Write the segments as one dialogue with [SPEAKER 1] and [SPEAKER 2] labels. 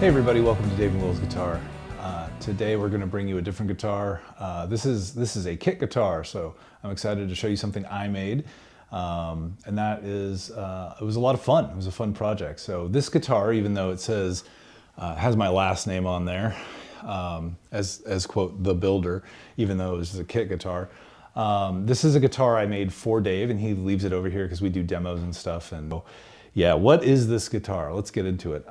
[SPEAKER 1] everybody, welcome to Dave and Will's Guitar. Today we're going to bring you a different guitar. This is a kit guitar, so I'm excited to show you something I made. And that is, it was a lot of fun. It was a fun project. So this guitar, even though it says, has my last name on there, as quote, the builder, even though it was a kit guitar. This is a guitar I made for Dave, and he leaves it over here because we do demos and stuff. And yeah, what is this guitar? Let's get into it.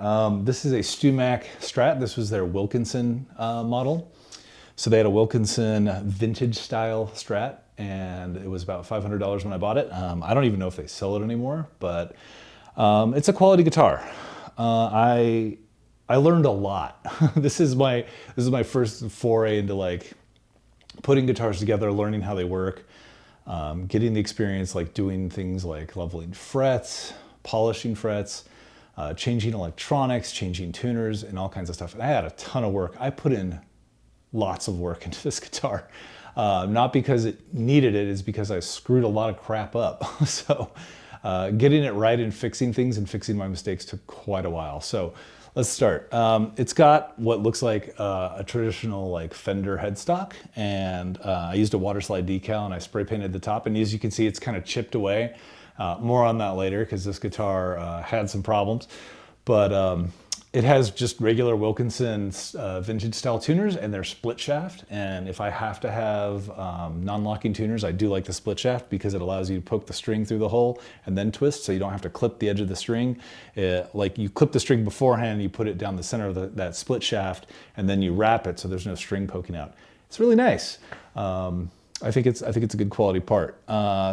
[SPEAKER 1] This is a Stewmac Strat. This was their Wilkinson model. So they had a Wilkinson vintage style Strat, and it was about $500 when I bought it. I don't even know if they sell it anymore, but it's a quality guitar. I learned a lot. This is my first foray into like putting guitars together, learning how they work, getting the experience like doing things like leveling frets, polishing frets, changing electronics, changing tuners, and all kinds of stuff. And I had a ton of work. I put in lots of work into this guitar. Not because it needed it, it's because I screwed a lot of crap up. So getting it right and fixing things and fixing my mistakes took quite a while. So let's start. It's got what looks like a traditional like Fender headstock, and I used a water slide decal and I spray painted the top, and as you can see it's kind of chipped away. More on that later because this guitar had some problems, but it has just regular Wilkinson vintage style tuners, and they're split shaft. And if I have to have non-locking tuners, I do like the split shaft because it allows you to poke the string through the hole and then twist, so you don't have to clip the edge of the string. Like you clip the string beforehand, you put it down the center of that split shaft, and then you wrap it so there's no string poking out. It's really nice. I think it's a good quality part.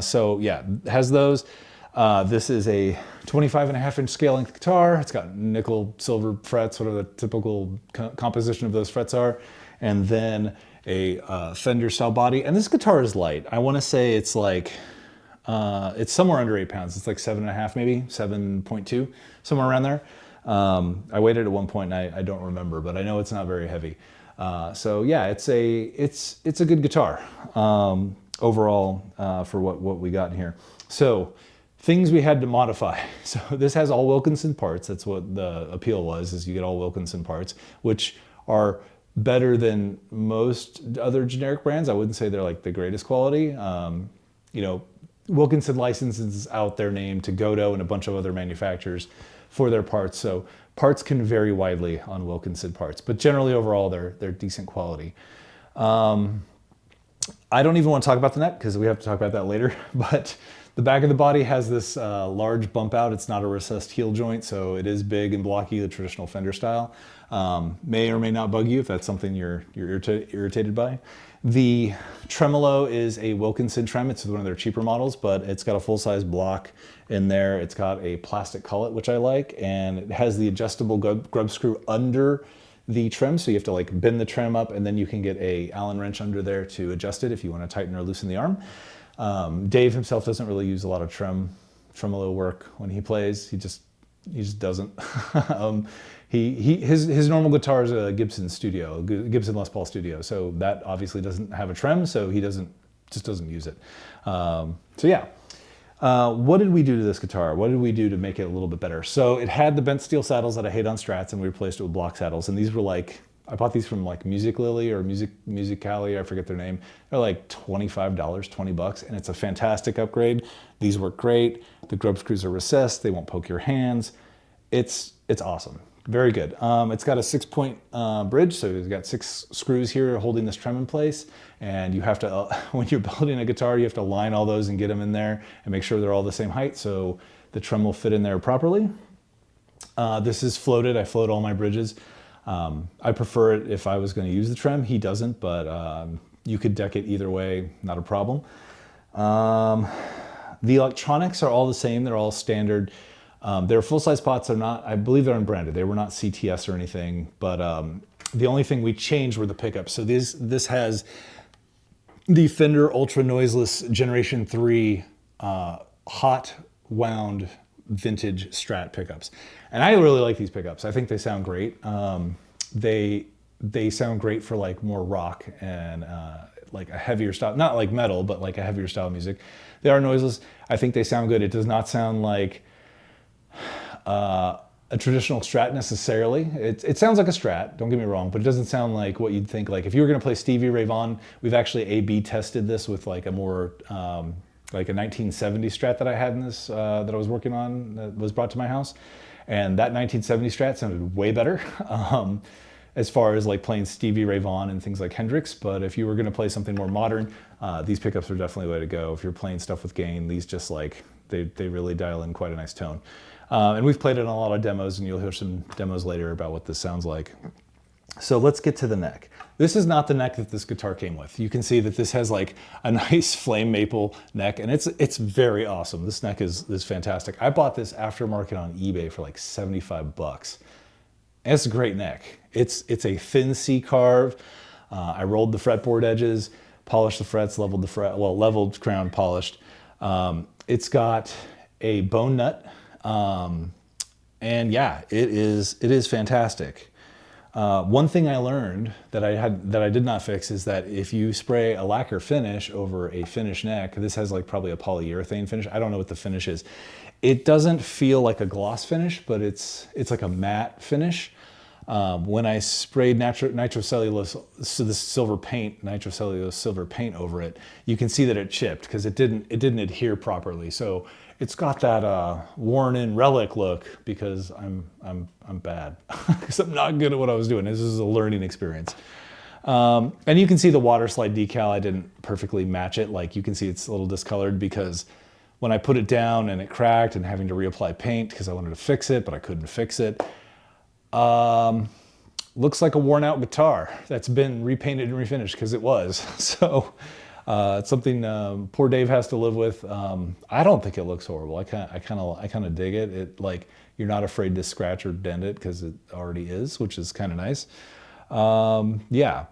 [SPEAKER 1] So yeah, it has those. This is a 25.5-inch scale length guitar. It's got nickel silver frets, whatever the typical composition of those frets are, and then a Fender style body. And this guitar is light. I want to say it's like it's somewhere under 8 pounds. It's like 7.5, maybe 7.2, somewhere around there. I weighed it at one point, and I don't remember, but I know it's not very heavy. So yeah, it's a good guitar overall for what we got in here. So things we had to modify. So this has all Wilkinson parts. That's what the appeal was, is you get all Wilkinson parts, which are better than most other generic brands. I wouldn't say they're like the greatest quality. You know, Wilkinson licenses out their name to Godot and a bunch of other manufacturers for their parts. So parts can vary widely on Wilkinson parts, but generally overall they're decent quality. I don't even want to talk about the neck because we have to talk about that later, but the back of the body has this large bump out. It's not a recessed heel joint, so it is big and blocky, the traditional Fender style. May or may not bug you if that's something you're irritated by. The tremolo is a Wilkinson trem. It's one of their cheaper models, but it's got a full-size block in there. It's got a plastic cullet, which I like, and it has the adjustable grub screw under the trem, so you have to like bend the trem up, and then you can get a Allen wrench under there to adjust it if you want to tighten or loosen the arm. Dave himself doesn't really use a lot of tremolo work when he plays. He just doesn't. His normal guitar is a Gibson Les Paul Studio, so that obviously doesn't have a trem, so he just doesn't use it. So yeah. What did we do to this guitar? What did we do to make it a little bit better? So it had the bent steel saddles that I hate on Strats, and we replaced it with block saddles. And these were like, I bought these from like Music Lily or Musicali, I forget their name. They're like $25, $20, and it's a fantastic upgrade. These work great. The grub screws are recessed. They won't poke your hands. It's awesome. Very good. It's got a 6-point bridge, so it's got 6 screws here holding this trem in place. And you have to, when you're building a guitar, you have to line all those and get them in there and make sure they're all the same height so the trem will fit in there properly. This is floated. I float all my bridges. I prefer it if I was going to use the trem. He doesn't, but you could deck it either way, not a problem. The electronics are all the same. They're all standard. Their full-size pots are not, I believe they're unbranded. They were not CTS or anything, but the only thing we changed were the pickups. So this has the Fender Ultra Noiseless Generation 3 hot wound vintage Strat pickups. And I really like these pickups. I think they sound great. They sound great for like more rock and like a heavier style, not like metal, but like a heavier style music. They are noiseless. I think they sound good. It does not sound like a a traditional Strat necessarily. It sounds like a Strat, don't get me wrong, but it doesn't sound like what you'd think. Like if you were gonna play Stevie Ray Vaughan, we've actually A/B tested this with like a more, like a 1970 Strat that I had in this, that I was working on, that was brought to my house. And that 1970 Strat sounded way better as far as like playing Stevie Ray Vaughan and things like Hendrix. But if you were gonna play something more modern, these pickups are definitely the way to go. If you're playing stuff with gain, these just like, they really dial in quite a nice tone. And we've played it in a lot of demos, and you'll hear some demos later about what this sounds like. So let's get to the neck. This is not the neck that this guitar came with. You can see that this has like a nice flame maple neck, and it's very awesome. This neck is fantastic. I bought this aftermarket on eBay for like 75 bucks. And it's a great neck. It's a thin C carve. I rolled the fretboard edges, polished the frets, leveled the fret, well, leveled, crown, polished. It's got a bone nut, and yeah, it is fantastic. One thing I learned that I did not fix is that if you spray a lacquer finish over a finished neck, this has like probably a polyurethane finish. I don't know what the finish is. It doesn't feel like a gloss finish, but it's like a matte finish. When I sprayed nitrocellulose, so this silver paint, nitrocellulose silver paint over it, you can see that it chipped because it didn't adhere properly. So it's got that worn-in relic look because I'm bad because I'm not good at what I was doing. This is a learning experience. And you can see the water slide decal. I didn't perfectly match it. Like you can see it's a little discolored because when I put it down and it cracked and having to reapply paint because I wanted to fix it, but I couldn't fix it. Looks like a worn out guitar that's been repainted and refinished because it was. So it's something poor Dave has to live with. I don't think it looks horrible. I kind of dig it. It like you're not afraid to scratch or dent it because it already is, which is kind of nice. Yeah,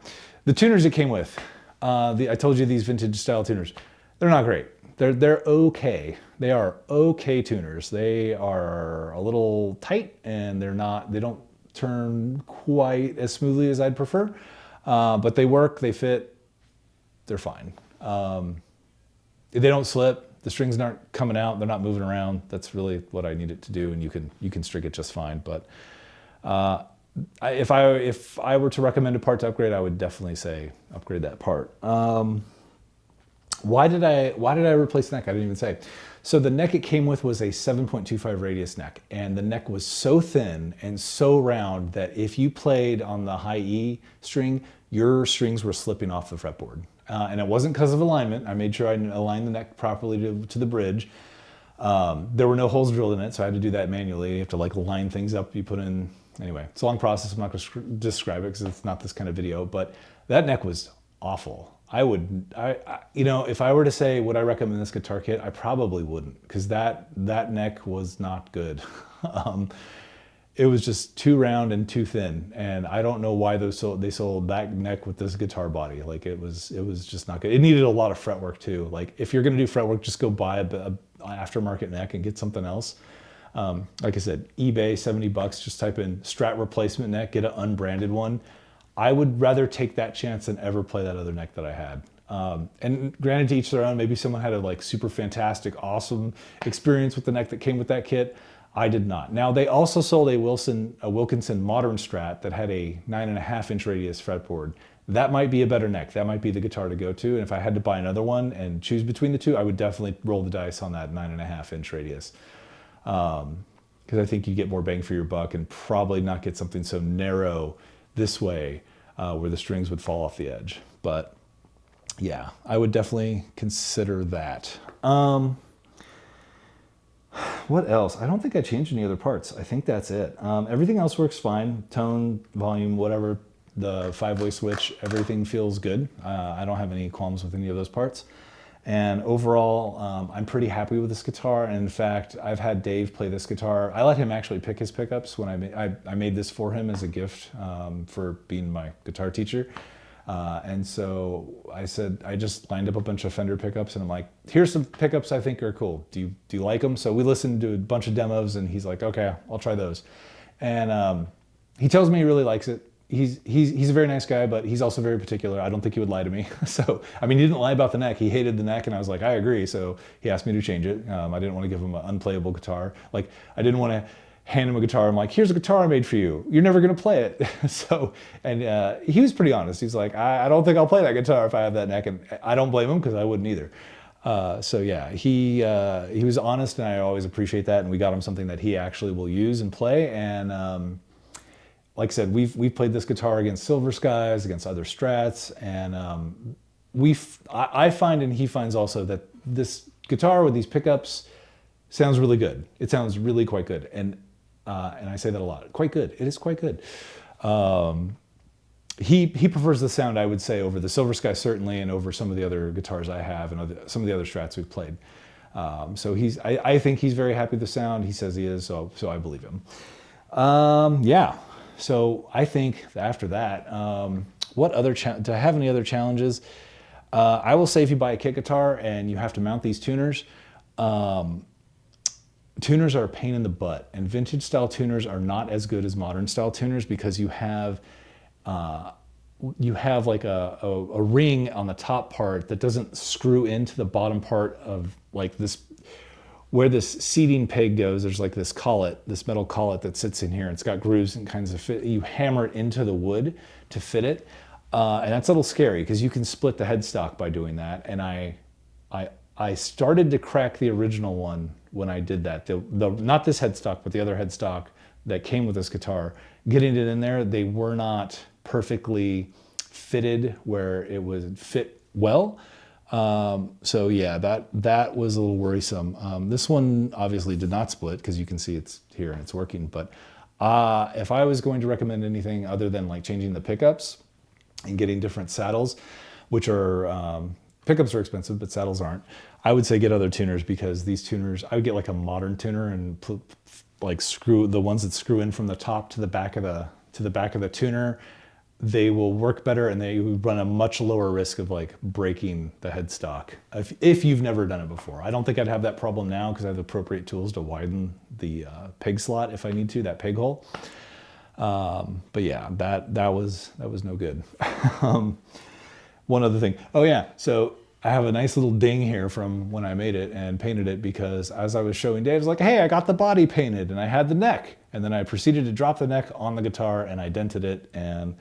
[SPEAKER 1] the tuners it came with. I told you these vintage style tuners. They're not great. They're okay. They are okay tuners. They are a little tight and they don't turn quite as smoothly as I'd prefer, but they work, they fit, they're fine. They don't slip, the strings aren't coming out, they're not moving around. That's really what I need it to do, and you can string it just fine. But if I were to recommend a part to upgrade, I would definitely say upgrade that part. Why did I replace the neck? I didn't even say. So the neck it came with was a 7.25 radius neck, and the neck was so thin and so round that if you played on the high E string, your strings were slipping off the fretboard. And it wasn't because of alignment. I made sure I aligned the neck properly to the bridge. There were no holes drilled in it, so I had to do that manually. You have to like line things up. You put in, anyway, it's a long process. I'm not going to describe it because it's not this kind of video, but that neck was awful. You know, if I were to say, would I recommend this guitar kit? I probably wouldn't, because that neck was not good. It was just too round and too thin, and I don't know why they sold that neck with this guitar body. Like it was just not good. It needed a lot of fretwork too. Like if you're gonna do fretwork, just go buy a aftermarket neck and get something else. Like I said, eBay, 70 bucks. Just type in Strat replacement neck, get an unbranded one. I would rather take that chance than ever play that other neck that I had. And granted, to each their own. Maybe someone had a like super fantastic, awesome experience with the neck that came with that kit. I did not. Now they also sold a Wilkinson Modern Strat that had a 9.5-inch radius fretboard. That might be a better neck. That might be the guitar to go to. And if I had to buy another one and choose between the two, I would definitely roll the dice on that 9.5-inch radius. Because I think you get more bang for your buck and probably not get something so narrow this way where the strings would fall off the edge. But yeah, I would definitely consider that. What else? I don't think I changed any other parts. I think that's it. Everything else works fine. Tone, volume, whatever, the 5-way switch, everything feels good. I don't have any qualms with any of those parts. And overall, I'm pretty happy with this guitar. And in fact, I've had Dave play this guitar. I let him actually pick his pickups when I made this for him as a gift for being my guitar teacher. And so I said, I just lined up a bunch of Fender pickups and I'm like, here's some pickups I think are cool. Do you like them? So we listened to a bunch of demos and he's like, okay, I'll try those. And he tells me he really likes it. He's a very nice guy, but he's also very particular. I don't think he would lie to me. So, I mean, he didn't lie about the neck. He hated the neck and I was like, I agree. So he asked me to change it. I didn't want to give him an unplayable guitar. Like I didn't want to hand him a guitar. I'm like, here's a guitar I made for you. You're never gonna play it. So, and he was pretty honest. He's like, I don't think I'll play that guitar if I have that neck, and I don't blame him because I wouldn't either. So yeah, he was honest, and I always appreciate that. And we got him something that he actually will use and play. And like I said, we've played this guitar against Silver Skies, against other Strats, and I find, and he finds also, that this guitar with these pickups sounds really good. It sounds really quite good, and I say that a lot. Quite good. It is quite good. He prefers the sound, I would say, over the Silver Sky certainly, and over some of the other guitars I have and some of the other Strats we've played. So I think he's very happy with the sound. He says he is, so I believe him. Yeah. So I think after that, do I have any other challenges? I will say if you buy a kit guitar and you have to mount these tuners, tuners are a pain in the butt, and vintage style tuners are not as good as modern style tuners because you have like a ring on the top part that doesn't screw into the bottom part of like this, where this seating peg goes. There's like this collet, this metal collet that sits in here. It's got grooves and kinds of fit. You hammer it into the wood to fit it. And that's a little scary because you can split the headstock by doing that. And I started to crack the original one when I did that. Not this headstock, but the other headstock that came with this guitar. Getting it in there, they were not perfectly fitted where it would fit well. So yeah, that was a little worrisome. This one obviously did not split because you can see it's here and it's working. But if I was going to recommend anything other than like changing the pickups and getting different saddles, which are, pickups are expensive, but saddles aren't. I would say get other tuners, because these tuners, I would get like a modern tuner and like screw the ones that screw in from the top to the back of the tuner. They will work better, and they run a much lower risk of like breaking the headstock if you've never done it before. I don't think I'd have that problem now because I have the appropriate tools to widen the peg slot if I need to, that peg hole. But yeah, that was no good. One other thing. Oh yeah, so I have a nice little ding here from when I made it and painted it, because as I was showing Dave, I was like, hey, I got the body painted and I had the neck. And then I proceeded to drop the neck on the guitar and I dented it, and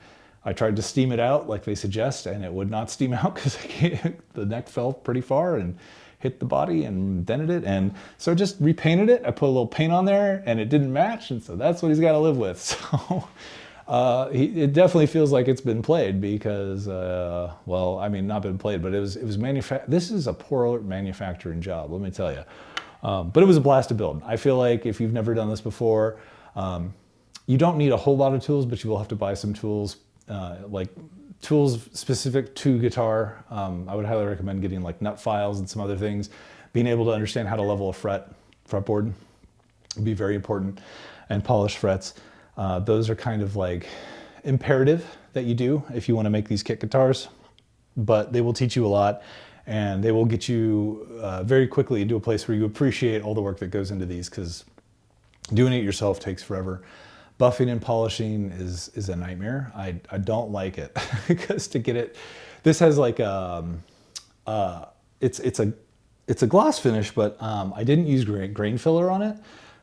[SPEAKER 1] I tried to steam it out like they suggest, and it would not steam out because the neck fell pretty far and hit the body and dented it. And so I just repainted it. I put a little paint on there and it didn't match. And so that's what he's got to live with. So it definitely feels like it's been played because, well, I mean, not been played, but it was manufactured. This is a poor manufacturing job, let me tell you. But it was a blast to build. I feel like if you've never done this before, you don't need a whole lot of tools, but you will have to buy some tools, like tools specific to guitar. I would highly recommend getting like nut files and some other things. Being able to understand how to level a fretboard would be very important, and polish frets. Those are kind of like imperative that you do if you want to make these kit guitars, but they will teach you a lot, and they will get you very quickly into a place where you appreciate all the work that goes into these, because doing it yourself takes forever. Buffing and polishing is a nightmare. I don't like it because to get it, this has like it's a gloss finish, but I didn't use grain filler on it,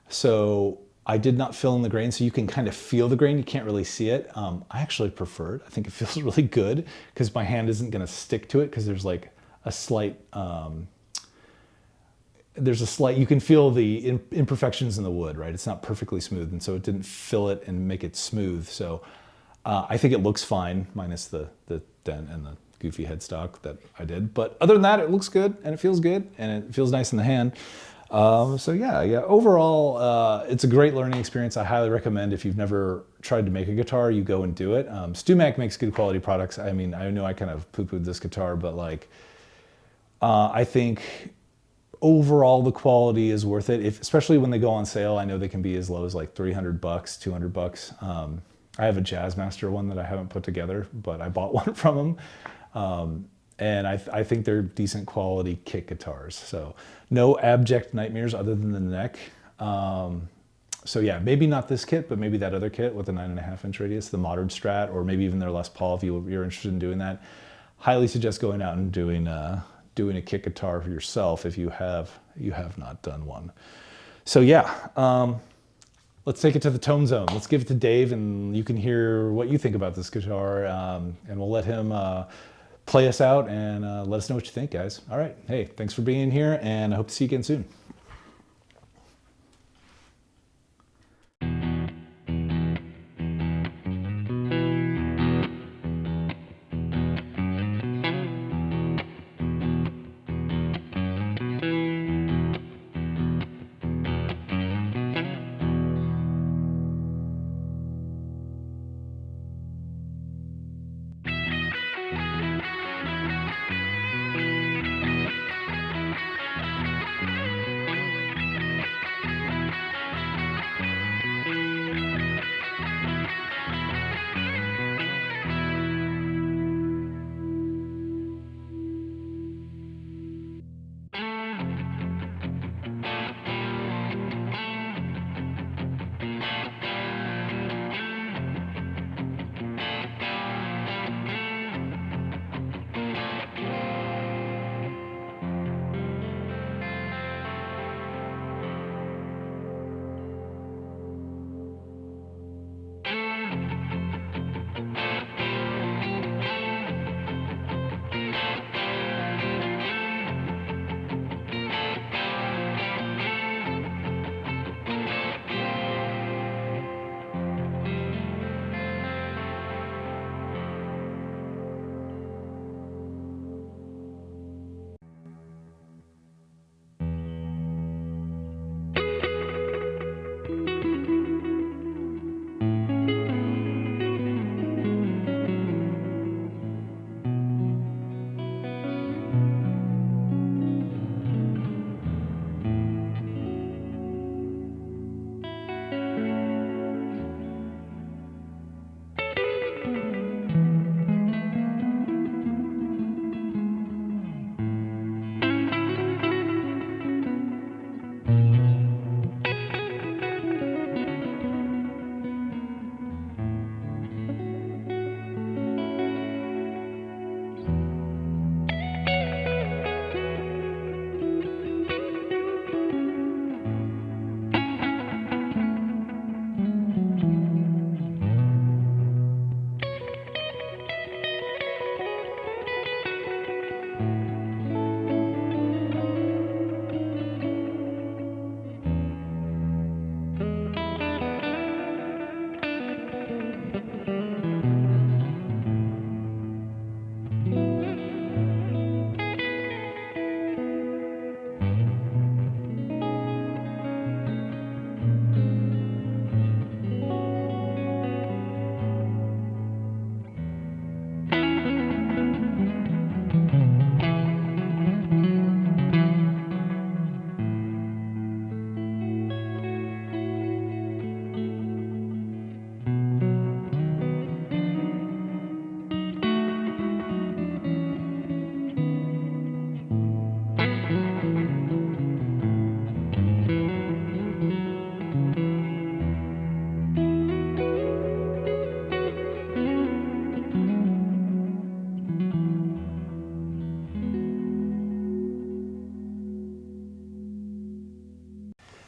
[SPEAKER 1] so I did not fill in the grain, so you can kind of feel the grain. You can't really see it. I actually prefer it. I think it feels really good because my hand isn't going to stick to it, because there's like a slight you can feel the imperfections in the wood, right? It's not perfectly smooth, and so it didn't fill it and make it smooth. So I think it looks fine, minus the dent and the goofy headstock that I did. But other than that, it looks good, and it feels good, and it feels nice in the hand. So yeah, overall, it's a great learning experience. I highly recommend, if you've never tried to make a guitar, you go and do it. Stewmac makes good quality products. I mean, I know I kind of poo-pooed this guitar, but like, I think overall the quality is worth it, especially when they go on sale. I know they can be as low as like $300, $200. I have a Jazzmaster one that I haven't put together, but I bought one from them. And I think they're decent quality kit guitars. So no abject nightmares other than the neck. So yeah, maybe not this kit, but maybe that other kit with the 9.5-inch radius, the modern Strat, or maybe even their Les Paul if you're interested in doing that. Highly suggest going out and doing a kit guitar for yourself if you have not done one. So yeah, let's take it to the tone zone. Let's give it to Dave, and you can hear what you think about this guitar, and we'll let him play us out and let us know what you think, guys. All right. Hey, thanks for being here, and I hope to see you again soon.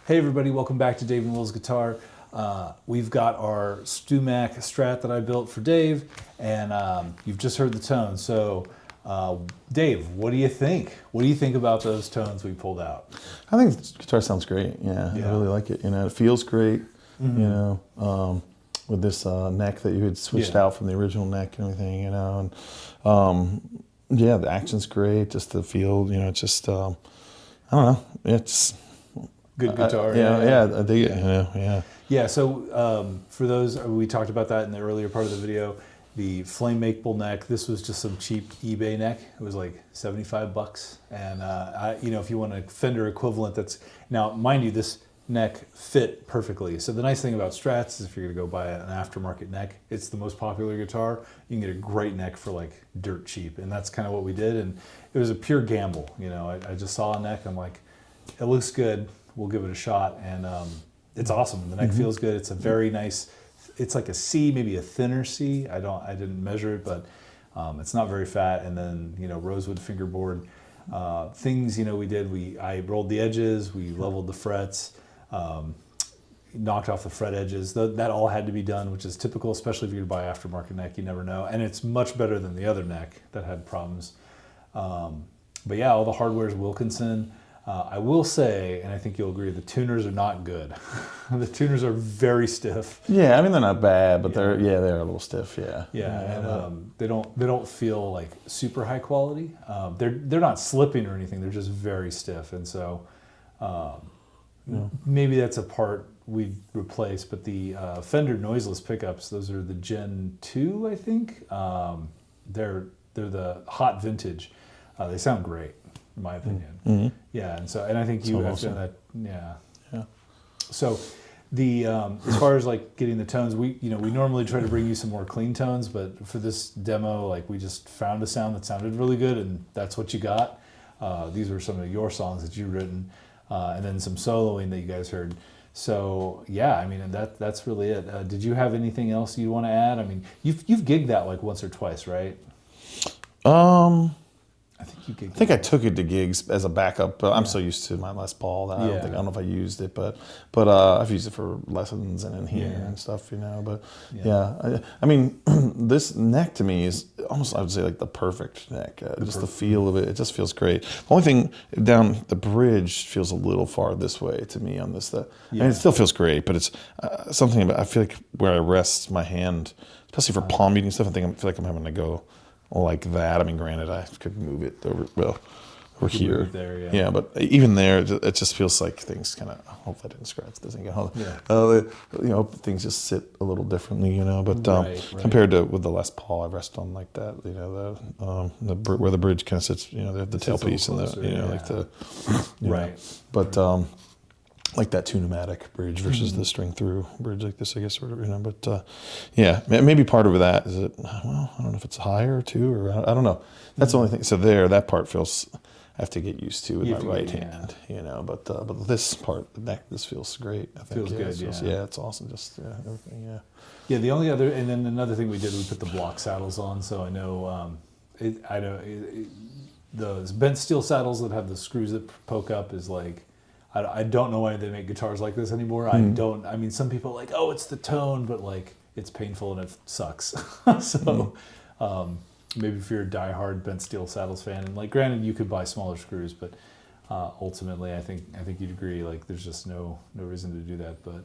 [SPEAKER 1] Hey everybody, welcome back to Dave and Will's Guitar. We've got our Stewmac Strat that I built for Dave, and you've just heard the tone. So Dave, what do you think? What do you think about those tones we pulled out?
[SPEAKER 2] I think the guitar sounds great. Yeah, I really like it. You know, it feels great. You know, with this neck that you had switched out from the original neck and everything. You know, and yeah, the action's great. Just the feel. You know, it's just I don't know. It's
[SPEAKER 1] good guitar.
[SPEAKER 2] Yeah, I dig it. You know,
[SPEAKER 1] yeah. So for those, we talked about that in the earlier part of the video. The flame makeable neck. This was just some cheap eBay neck. It was like $75, and you know, if you want a Fender equivalent, that's now, mind you, this neck fit perfectly. So the nice thing about Strats is if you're gonna go buy an aftermarket neck, it's the most popular guitar. You can get a great neck for like dirt cheap, and that's kind of what we did. And it was a pure gamble. You know, I just saw a neck. I'm like, it looks good. We'll give it a shot, and it's awesome. The neck feels good. It's a very nice. It's like a C, maybe a thinner C. I didn't measure it, but it's not very fat. And then, you know, rosewood fingerboard things. You know, I rolled the edges. We leveled the frets. knocked off the fret edges. That all had to be done, which is typical, especially if you buy aftermarket neck. You never know, and it's much better than the other neck that had problems. But yeah, all the hardware is Wilkinson. I will say, and I think you'll agree, the tuners are not good. The tuners are very stiff.
[SPEAKER 2] Yeah, I mean they're not bad, but they're a little stiff. Yeah.
[SPEAKER 1] And they don't feel like super high quality. They're not slipping or anything. They're just very stiff, and so maybe that's a part we'd replace. But the Fender noiseless pickups, those are the Gen 2, I think. They're the hot vintage. They sound great, in my opinion.
[SPEAKER 2] Mm-hmm.
[SPEAKER 1] Yeah, and I think you have
[SPEAKER 2] awesome.
[SPEAKER 1] done that. Yeah. So the as far as like getting the tones, we normally try to bring you some more clean tones, but for this demo, like we just found a sound that sounded really good, and that's what you got. These were some of your songs that you've written, and then some soloing that you guys heard. So yeah, I mean, and that's really it. Did you have anything else you want to add? I mean, you've gigged that like once or twice, right? I think you gigged.
[SPEAKER 2] I think I took it to gigs as a backup, but I'm so used to my Les Paul that I don't know if I used it, but I've used it for lessons and in here and stuff, But I mean, this neck to me is almost, I would say, like the perfect neck. The feel of it, it just feels great. The only thing down the bridge feels a little far this way to me on this. I mean, it still feels great, but it's something about, I feel like where I rest my hand, especially for palm beating stuff, I feel like I'm having to go like that. I mean, granted, I could move it over here.
[SPEAKER 1] There,
[SPEAKER 2] but even there, it just feels like things kind of. Hopefully, I didn't scratch this thing. Things just sit a little differently, But compared to with the Les Paul, I rest on like that. Where the bridge kind of sits. The tailpiece and
[SPEAKER 1] right.
[SPEAKER 2] But like that tunematic bridge versus the string through bridge like this, I guess, sort of, But maybe part of that is it. Well, I don't know if it's higher too, or I don't know. That's the only thing. So that part feels. I have to get used to with my right hand, But this part, the neck, this feels great. I think
[SPEAKER 1] feels good.
[SPEAKER 2] It's awesome. Just everything.
[SPEAKER 1] Yeah. The only other, and then another thing we did, we put the block saddles on. So I know, those bent steel saddles that have the screws that poke up is like. I don't know why they make guitars like this anymore. I mean, some people are like, oh, it's the tone, but like it's painful and it sucks. So maybe if you're a diehard bent steel saddles fan, and like granted you could buy smaller screws, but ultimately I think you'd agree like there's just no reason to do that. But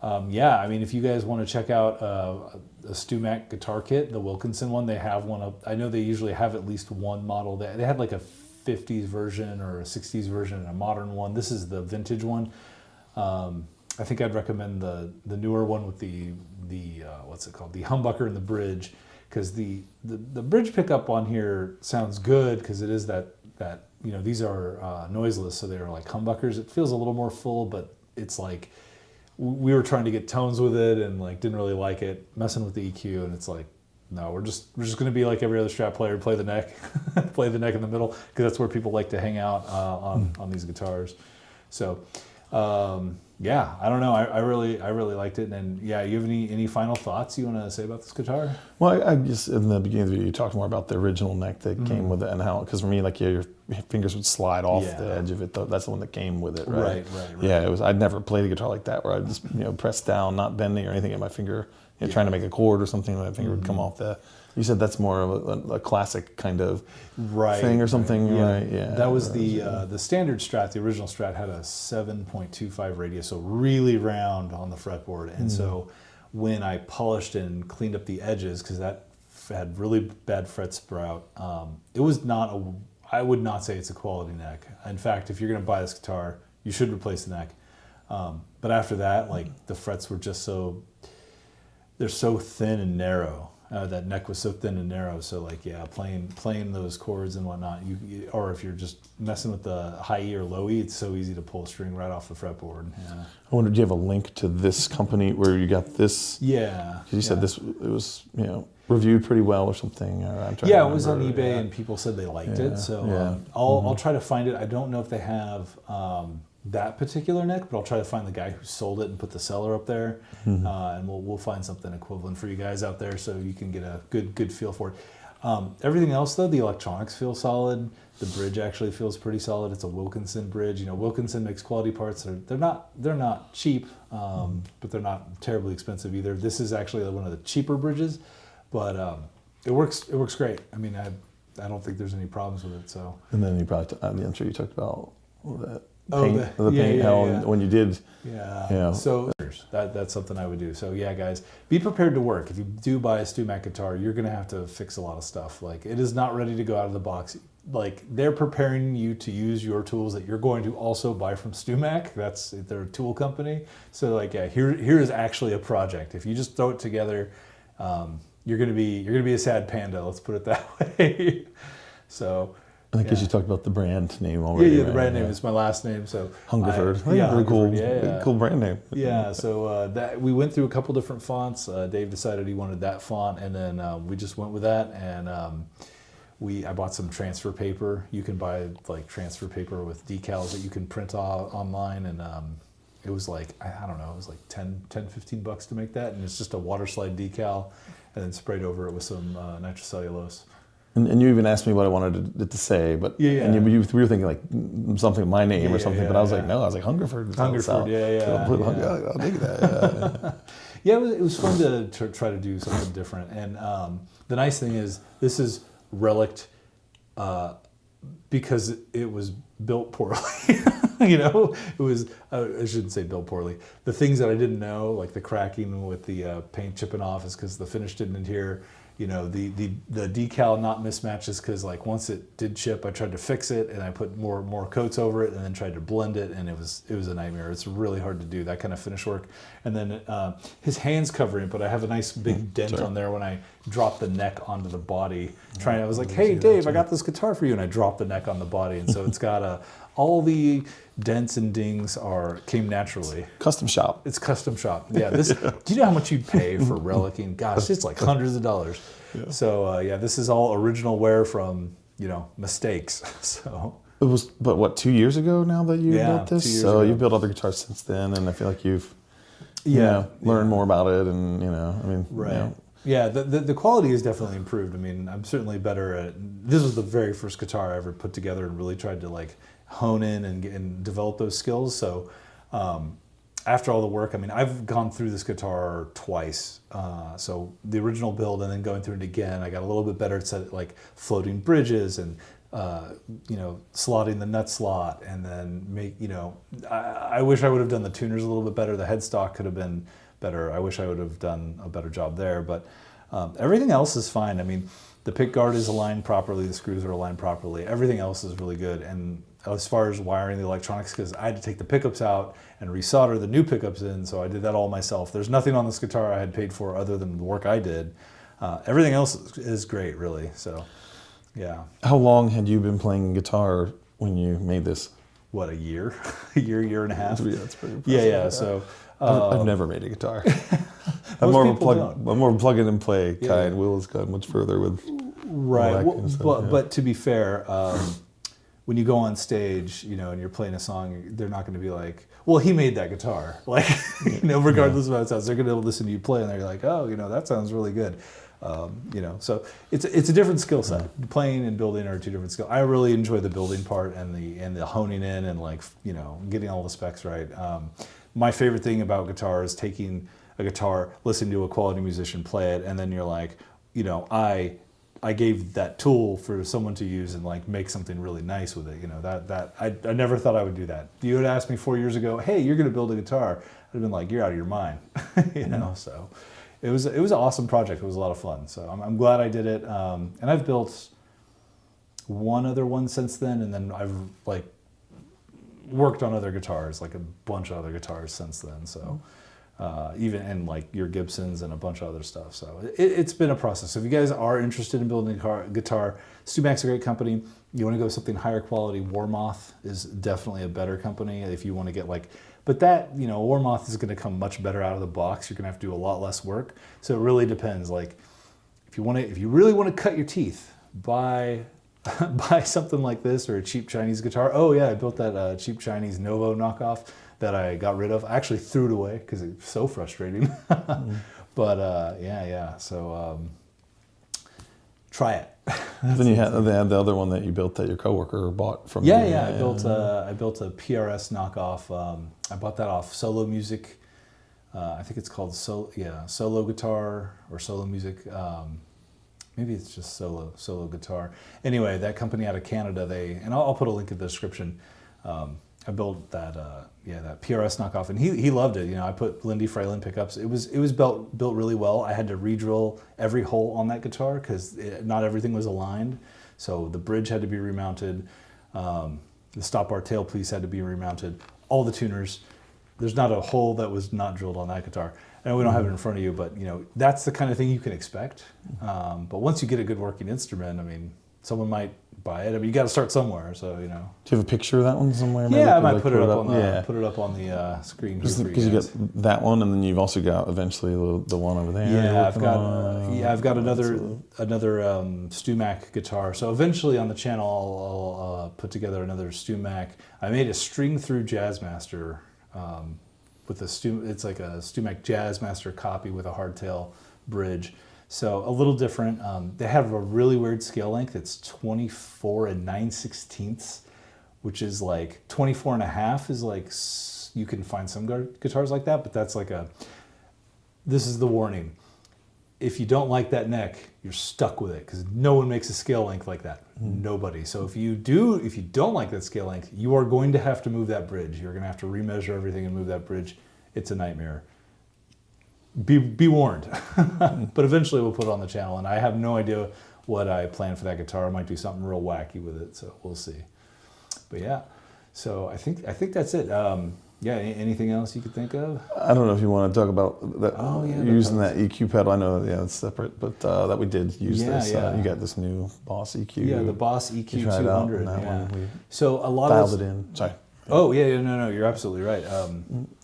[SPEAKER 1] I mean, if you guys want to check out a Stewmac guitar kit, the Wilkinson one, they have one up. I know they usually have at least one model. They had like a 50s version or a 60s version and a modern one. This is the vintage one. I think I'd recommend the newer one with the what's it called? The humbucker and the bridge, because the bridge pickup on here sounds good because it is that these are noiseless, so they're like humbuckers. It feels a little more full, but it's like we were trying to get tones with it and like didn't really like it, messing with the EQ, and it's like, no, we're just going to be like every other Strat player, play the neck, play the neck in the middle, because that's where people like to hang out on these guitars. So, I don't know. I really liked it. And you have any final thoughts you want to say about this guitar?
[SPEAKER 2] Well, I just in the beginning of the video you talked more about the original neck that came with it and how, because for me, like your fingers would slide off the edge of it. That's the one that came with it, right?
[SPEAKER 1] Right.
[SPEAKER 2] Yeah, it was. I'd never played a guitar like that where I just press down, not bending or anything, and my finger. Trying to make a chord or something, my finger would come off the. You said that's more of a classic kind of thing or something, right? Yeah.
[SPEAKER 1] That was the standard Strat. The original Strat had a 7.25 radius, so really round on the fretboard. And so when I polished and cleaned up the edges, because that had really bad fret sprout, it was not I would not say it's a quality neck. In fact, if you're going to buy this guitar, you should replace the neck. But after that, like the frets were just they're so thin and narrow. That neck was so thin and narrow. So like, playing those chords and whatnot, or if you're just messing with the high E or low E, it's so easy to pull a string right off the fretboard. Yeah.
[SPEAKER 2] I wonder, do you have a link to this company where you got this?
[SPEAKER 1] Yeah.
[SPEAKER 2] Because you said it was reviewed pretty well or something.
[SPEAKER 1] It was on eBay and people said they liked it. So I'll try to find it. I don't know if they have that particular neck, but I'll try to find the guy who sold it and put the seller up there, and we'll find something equivalent for you guys out there so you can get a good feel for it. Everything else though, the electronics feel solid. The bridge actually feels pretty solid. It's a Wilkinson bridge. You know, Wilkinson makes quality parts. They're not cheap, but they're not terribly expensive either. This is actually one of the cheaper bridges, but it works great. I mean, I don't think there's any problems with it. So.
[SPEAKER 2] And then you probably, I'm sure you talked about that.
[SPEAKER 1] Paint,
[SPEAKER 2] when you did.
[SPEAKER 1] Yeah. So that's something I would do. So yeah, guys, be prepared to work. If you do buy a Stewmac guitar, you're gonna have to fix a lot of stuff. Like, it is not ready to go out of the box. Like, they're preparing you to use your tools that you're going to also buy from Stewmac. They're a tool company. So like, yeah, here is actually a project. If you just throw it together, you're gonna be a sad panda. Let's put it that way. So.
[SPEAKER 2] I think you talked about the brand name already.
[SPEAKER 1] Yeah, the brand name is my last name. So
[SPEAKER 2] Hungerford.
[SPEAKER 1] Really cool.
[SPEAKER 2] Cool brand name.
[SPEAKER 1] Yeah. So that we went through a couple different fonts. Dave decided he wanted that font, and then we just went with that. And I bought some transfer paper. You can buy like transfer paper with decals that you can print online, and it was like, I don't know, it was like $10-15 to make that, and it's just a water slide decal, and then sprayed over it with some nitrocellulose.
[SPEAKER 2] And you even asked me what I wanted it to say, but and we were thinking like something with my name or something, but I was like, no, I was like Hungerford.
[SPEAKER 1] Hungerford,
[SPEAKER 2] I'll dig that.
[SPEAKER 1] Yeah, it was fun to try to do something different. And the nice thing is, this is relict because it was built poorly. You know, it was, I shouldn't say built poorly. The things that I didn't know, like the cracking with the paint chipping off, is because the finish didn't adhere. You know, the decal not mismatches because, like, once it did chip, I tried to fix it, and I put more coats over it, and then tried to blend it, and it was a nightmare. It's really hard to do that kind of finish work. And then his hand's covering it, but I have a nice big dent on there when I dropped the neck onto the body. I was like, hey Dave, I got this guitar for you, and I dropped the neck on the body, and so it's got all the dents and dings came naturally.
[SPEAKER 2] Custom shop.
[SPEAKER 1] It's custom shop. Yeah. Do you know how much you'd pay for relicking? Gosh, it's like hundreds of dollars. Yeah. So this is all original wear from, mistakes. So
[SPEAKER 2] it was, but what, 2 years ago now that you built this?
[SPEAKER 1] 2 years
[SPEAKER 2] so
[SPEAKER 1] ago.
[SPEAKER 2] you've built other guitars since then, and I feel like you've learned more about it, and
[SPEAKER 1] right. Yeah, the quality has definitely improved. I mean, I'm certainly better at. This was the very first guitar I ever put together and really tried to like hone in and develop those skills. So after all the work, I mean, I've gone through this guitar twice. So the original build and then going through it again, I got a little bit better at like floating bridges and slotting the nut slot, and then I wish I would have done the tuners a little bit better. The headstock could have been better. I wish I would have done a better job there, but everything else is fine. I mean, the pick guard is aligned properly, the screws are aligned properly. Everything else is really good. And as far as wiring the electronics, because I had to take the pickups out and resolder the new pickups in, so I did that all myself. There's nothing on this guitar I had paid for other than the work I did. Everything else is great, really. So, yeah.
[SPEAKER 2] How long had you been playing guitar when you made this?
[SPEAKER 1] What, a year? Year and a half?
[SPEAKER 2] Yeah, that's pretty impressive.
[SPEAKER 1] Yeah. So
[SPEAKER 2] I've never made a guitar. I'm more of a plug in and play kind. Will has gone much further with
[SPEAKER 1] right. But to be fair, when you go on stage, and you're playing a song, they're not going to be like, well, he made that guitar. Like, regardless of how it sounds, they're going to listen to you play, and they're like, oh, that sounds really good. So it's a different skill set. Playing and building are two different skills. I really enjoy the building part and the honing in and like, getting all the specs right. My favorite thing about guitar is taking a guitar, listening to a quality musician play it, and then you're like, I gave that tool for someone to use and like make something really nice with it. I never thought I would do that. You had asked me 4 years ago, hey, you're going to build a guitar. I'd have been like, you're out of your mind. So it was an awesome project. It was a lot of fun. So I'm glad I did it. And I've built one other one since then, and then I've like worked on other guitars, like a bunch of other guitars since then. So even and like your Gibsons and a bunch of other stuff. So it's been a process. So if you guys are interested in building a guitar, Stewmac's a great company. You want to go with something higher quality, Warmoth is definitely a better company if you want to get like. But that, Warmoth is going to come much better out of the box. You're going to have to do a lot less work. So it really depends. Like, if you really want to cut your teeth, buy something like this or a cheap Chinese guitar. Oh yeah, I built that cheap Chinese Novo knockoff that I got rid of. I actually threw it away because it's so frustrating. But yeah. So try it.
[SPEAKER 2] Then you had the other one that you built that your coworker bought from
[SPEAKER 1] Yeah,
[SPEAKER 2] you.
[SPEAKER 1] yeah. I built a PRS knockoff. I bought that off Solo Music. I think it's called Solo Guitar or Solo Music. Maybe it's just Solo Guitar. Anyway, that company out of Canada, and I'll put a link in the description. I built that that PRS knockoff, and he loved it. You know, I put Lindy Freyland pickups. It was built really well. I had to re-drill every hole on that guitar because not everything was aligned. So the bridge had to be remounted. The stop bar tailpiece had to be remounted. All the tuners. There's not a hole that was not drilled on that guitar. I know we don't have it in front of you, but you know that's the kind of thing you can expect. But once you get a good working instrument, I mean, someone might buy it. I mean, you got to start somewhere. So you know.
[SPEAKER 2] Do you have a picture of that one somewhere?
[SPEAKER 1] Maybe I might put it up on the screen.
[SPEAKER 2] Because you got that one, and then you've also got eventually the one over there.
[SPEAKER 1] Yeah, I've got another Stewmac guitar. So eventually on the channel, I'll put together another Stewmac. I made a string through Jazzmaster. With it's like a Stewmac Jazzmaster copy with a hardtail bridge. So a little different. They have a really weird scale length. It's 24 9/16, which is like 24 and a half is like, you can find some guitars like that, but that's like this is the warning. If you don't like that neck, you're stuck with it because no one makes a scale length like that. Nobody. So if you don't like that scale length, you are going to have to move that bridge. You're going to have to remeasure everything and move that bridge. It's a nightmare. Be warned. But eventually we'll put it on the channel, and I have no idea what I plan for that guitar. I might do something real wacky with it, so we'll see. But yeah, so I think that's it. Yeah, anything else you could think of?
[SPEAKER 2] I don't know if you want to talk about that.
[SPEAKER 1] Oh, yeah,
[SPEAKER 2] using that EQ pedal. I know, it's separate, but that we did use this.
[SPEAKER 1] Yeah.
[SPEAKER 2] You got this new Boss EQ.
[SPEAKER 1] Yeah, the Boss EQ
[SPEAKER 2] You tried it out,
[SPEAKER 1] 200.
[SPEAKER 2] and that
[SPEAKER 1] Yeah.
[SPEAKER 2] one we
[SPEAKER 1] So a lot
[SPEAKER 2] dialed
[SPEAKER 1] of
[SPEAKER 2] it in. Sorry.
[SPEAKER 1] Oh yeah, no, you're absolutely right.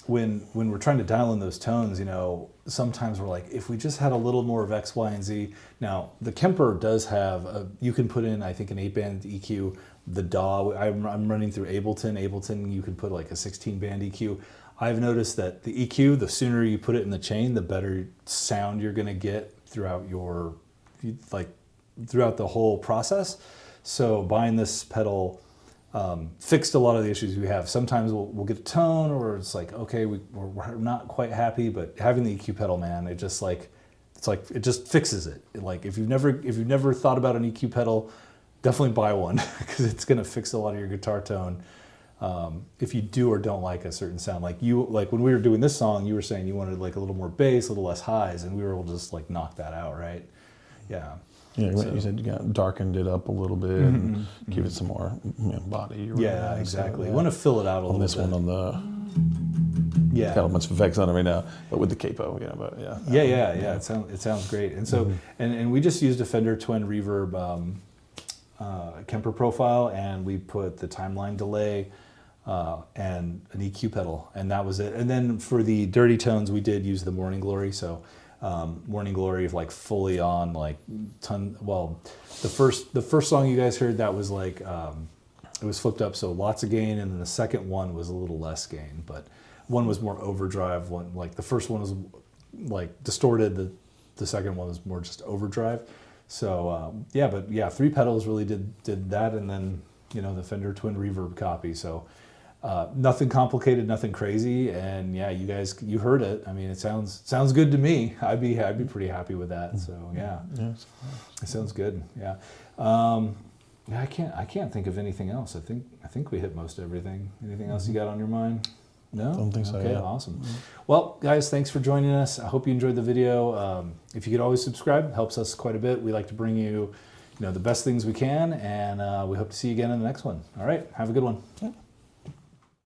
[SPEAKER 1] When we're trying to dial in those tones, you know, sometimes we're like, if we just had a little more of X, Y, and Z. Now the Kemper does have you can put in, I think, an 8-band EQ. The DAW, I'm running through Ableton. Ableton, you can put like a 16-band EQ. I've noticed that the EQ, the sooner you put it in the chain, the better sound you're going to get throughout throughout the whole process. So buying this pedal fixed a lot of the issues we have. Sometimes we'll get a tone, or it's like, okay, we're not quite happy, but having the EQ pedal, man, it just it just fixes it. Like if you've never thought about an EQ pedal, definitely buy one because it's going to fix a lot of your guitar tone. If you do or don't like a certain sound, like when we were doing this song, you were saying you wanted like a little more bass, a little less highs, and we were able to just like knock that out, right? Yeah.
[SPEAKER 2] Yeah, you said you darkened it up a little bit and give it some more body.
[SPEAKER 1] Yeah, exactly. You want to fill it out a little bit.
[SPEAKER 2] On this one, on the it's got a bunch of effects on it right now, but with the capo, but yeah.
[SPEAKER 1] Yeah. It sounds great. And so and we just used a Fender Twin Reverb Kemper profile, and we put the timeline delay and an EQ pedal, and that was it. And then for the dirty tones, we did use the Morning Glory. So Morning Glory, like fully on, like the first song you guys heard, that was like it was flipped up, so lots of gain, and then the second one was a little less gain, but one was more overdrive. One, like the first one was like distorted. The second one was more just overdrive. So but 3 pedals really did that, and then the Fender Twin Reverb copy. So nothing complicated, nothing crazy, and yeah, you heard it. I mean, it sounds good to me. I'd be pretty happy with that. So yeah, it sounds good. Yeah, I can't think of anything else. I think we hit most everything. Anything else you got on your mind? No?
[SPEAKER 2] I don't think so.
[SPEAKER 1] Okay,
[SPEAKER 2] Yeah.
[SPEAKER 1] Awesome. Well, guys, thanks for joining us. I hope you enjoyed the video. If you could always subscribe, it helps us quite a bit. We like to bring you, the best things we can, and we hope to see you again in the next one. All right, have a good one.